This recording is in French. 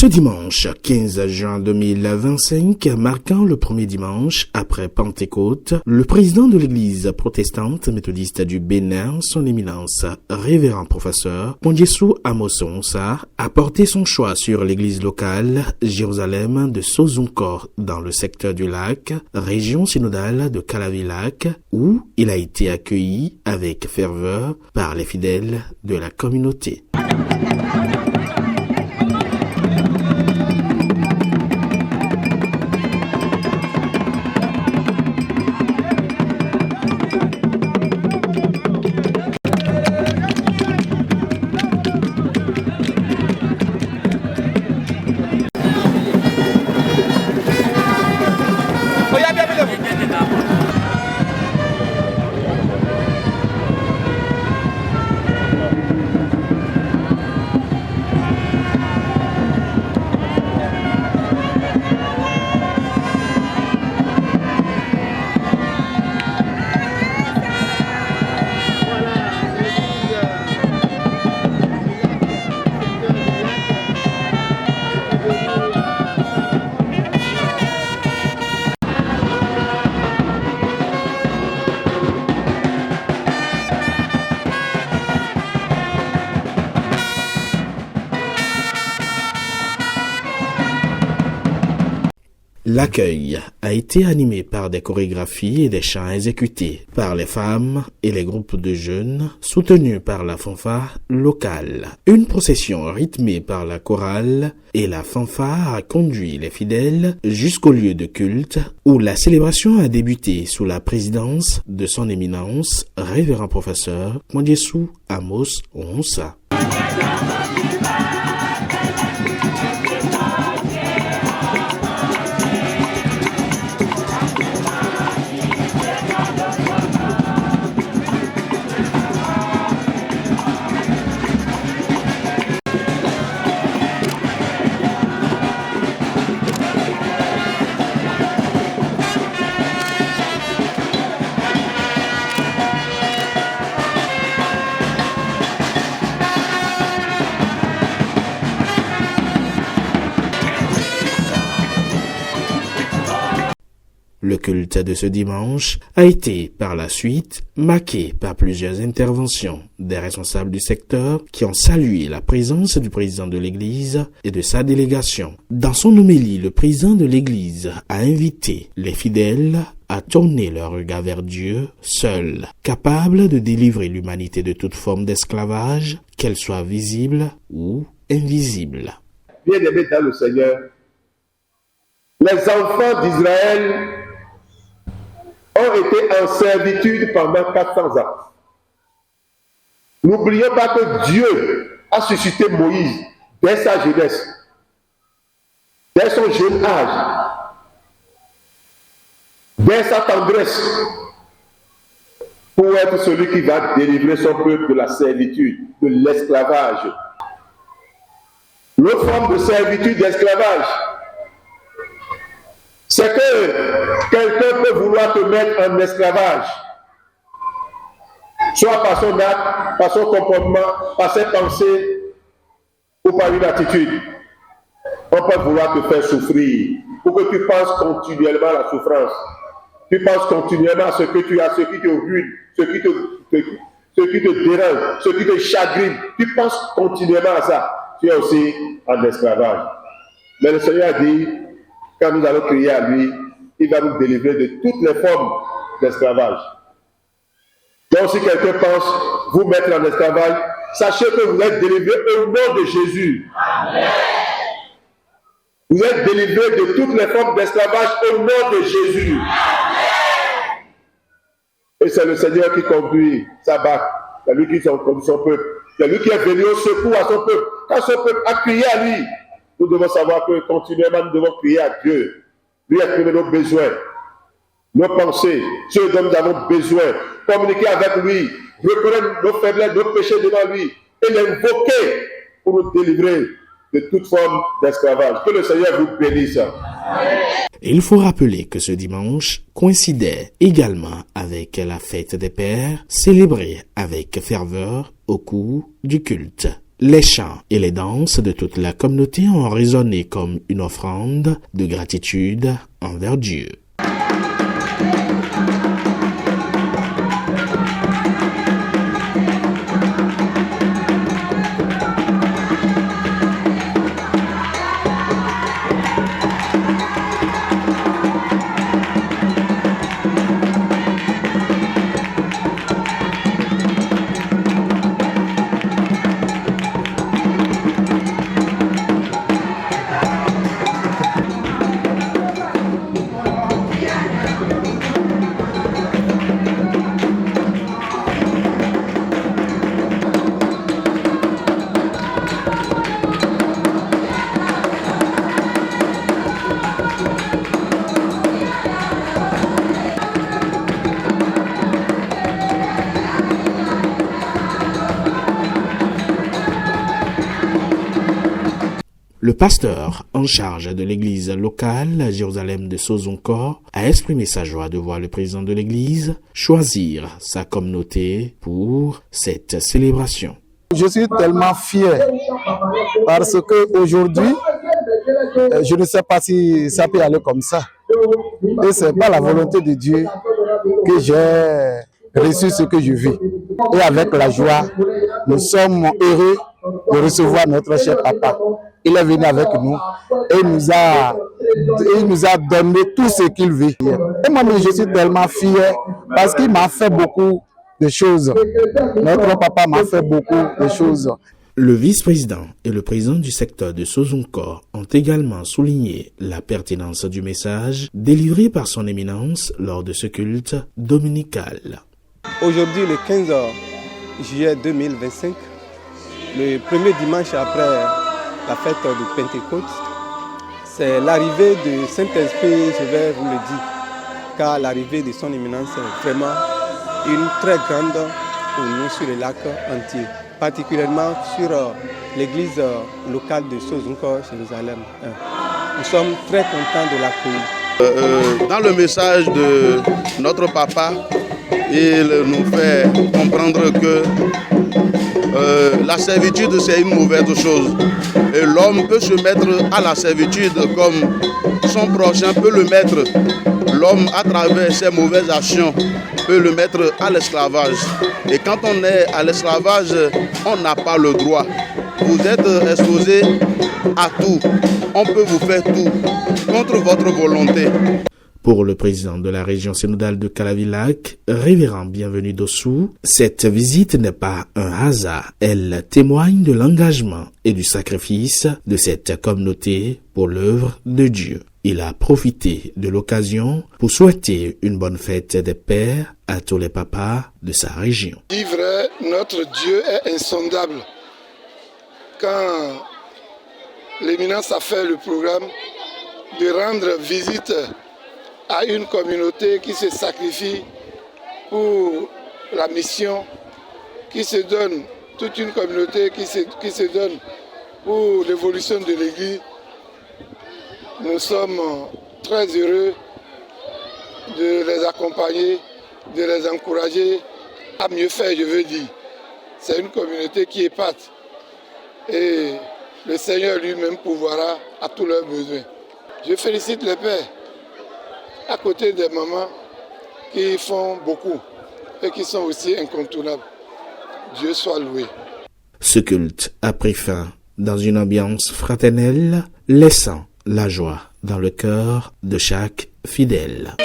Ce dimanche 15 juin 2025, marquant le premier dimanche après Pentecôte, le président de l'église protestante méthodiste du Bénin, son éminence, révérend professeur Mwandiesu Amos Onsa, a porté son choix sur l'église locale Jérusalem de Sozunkor dans le secteur du lac, région synodale de Calavi-Lac, où il a été accueilli avec ferveur par les fidèles de la communauté. L'accueil a été animé par des chorégraphies et des chants exécutés par les femmes et les groupes de jeunes, soutenus par la fanfare locale. Une procession rythmée par la chorale et la fanfare a conduit les fidèles jusqu'au lieu de culte où la célébration a débuté sous la présidence de son éminence, révérend professeur Mwandiesu Amos Onsa. Le culte de ce dimanche a été, par la suite, marqué par plusieurs interventions des responsables du secteur qui ont salué la présence du président de l'Église et de sa délégation. Dans son homélie, le président de l'Église a invité les fidèles à tourner leur regard vers Dieu, seul, capable de délivrer l'humanité de toute forme d'esclavage, qu'elle soit visible ou invisible. Bien-aimés dans le Seigneur, les enfants d'Israël ont été en servitude pendant 400 ans. N'oublions pas que Dieu a suscité Moïse dès sa jeunesse, dès son jeune âge, dès sa tendresse, pour être celui qui va délivrer son peuple de la servitude, de l'esclavage. L'autre forme de servitude, d'esclavage, c'est que quelqu'un peut vouloir te mettre en esclavage, soit par son acte, par son comportement, par ses pensées ou par une attitude. On peut vouloir te faire souffrir pour que tu penses continuellement à la souffrance. Tu penses continuellement à ce que tu as, ce qui te ruine, ce qui te dérange, ce qui te chagrine. Tu penses continuellement à ça. Tu es aussi en esclavage. Mais le Seigneur a dit, quand nous allons crier à lui, il va nous délivrer de toutes les formes d'esclavage. Donc si quelqu'un pense vous mettre en esclavage, sachez que vous êtes délivrés au nom de Jésus. Amen. Vous êtes délivrés de toutes les formes d'esclavage au nom de Jésus. Amen. Et c'est le Seigneur qui conduit sa barque. C'est lui qui conduit son peuple. C'est lui qui est venu au secours à son peuple. Quand son peuple a crié à lui, nous devons savoir que continuellement nous devons crier à Dieu, lui exprimer nos besoins, nos pensées, ce dont nous avons besoin, communiquer avec lui, reconnaître nos faiblesses, nos péchés devant lui et l'invoquer pour nous délivrer de toute forme d'esclavage. Que le Seigneur vous bénisse. Il faut rappeler que ce dimanche coïncidait également avec la fête des Pères, célébrée avec ferveur au cours du culte. Les chants et les danses de toute la communauté ont résonné comme une offrande de gratitude envers Dieu. Le pasteur en charge de l'église locale à Jérusalem de Sozonko a exprimé sa joie de voir le président de l'église choisir sa communauté pour cette célébration. Je suis tellement fier parce qu'aujourd'hui, je ne sais pas si ça peut aller comme ça. Et ce n'est pas la volonté de Dieu que j'ai reçu ce que je vis. Et avec la joie, nous sommes heureux de recevoir notre cher papa. Il est venu avec nous et il nous a donné tout ce qu'il veut. Et moi, je suis tellement fier parce qu'il m'a fait beaucoup de choses. Notre papa m'a fait beaucoup de choses. Le vice-président et le président du secteur de Sozonko ont également souligné la pertinence du message délivré par son éminence lors de ce culte dominical. Aujourd'hui, le 15 juillet 2025, le premier dimanche après la fête de Pentecôte, c'est l'arrivée du Saint-Esprit, je vais vous le dire, car l'arrivée de son éminence est vraiment une très grande pour nous sur le lac entier, particulièrement sur l'église locale de Sozonko, Jérusalem. Nous sommes très contents de l'accueil. Dans le message de notre papa, il nous fait comprendre que la servitude c'est une mauvaise chose. Et l'homme peut se mettre à la servitude comme son prochain peut le mettre. L'homme, à travers ses mauvaises actions, peut le mettre à l'esclavage. Et quand on est à l'esclavage, on n'a pas le droit. Vous êtes exposé à tout. On peut vous faire tout contre votre volonté. Pour le président de la région synodale de Calavilac, révérend Bienvenu Dossou, cette visite n'est pas un hasard. Elle témoigne de l'engagement et du sacrifice de cette communauté pour l'œuvre de Dieu. Il a profité de l'occasion pour souhaiter une bonne fête des pères à tous les papas de sa région. Vrai, notre Dieu est insondable. Quand l'éminence a fait le programme de rendre visite à une communauté qui se sacrifie pour la mission, qui se donne, toute une communauté qui se donne pour l'évolution de l'Église. Nous sommes très heureux de les accompagner, de les encourager à mieux faire, je veux dire. C'est une communauté qui épate et le Seigneur lui-même pourvoira à tous leurs besoins. Je félicite les pères à côté des mamans qui font beaucoup et qui sont aussi incontournables. Dieu soit loué. Ce culte a pris fin dans une ambiance fraternelle, laissant la joie dans le cœur de chaque fidèle.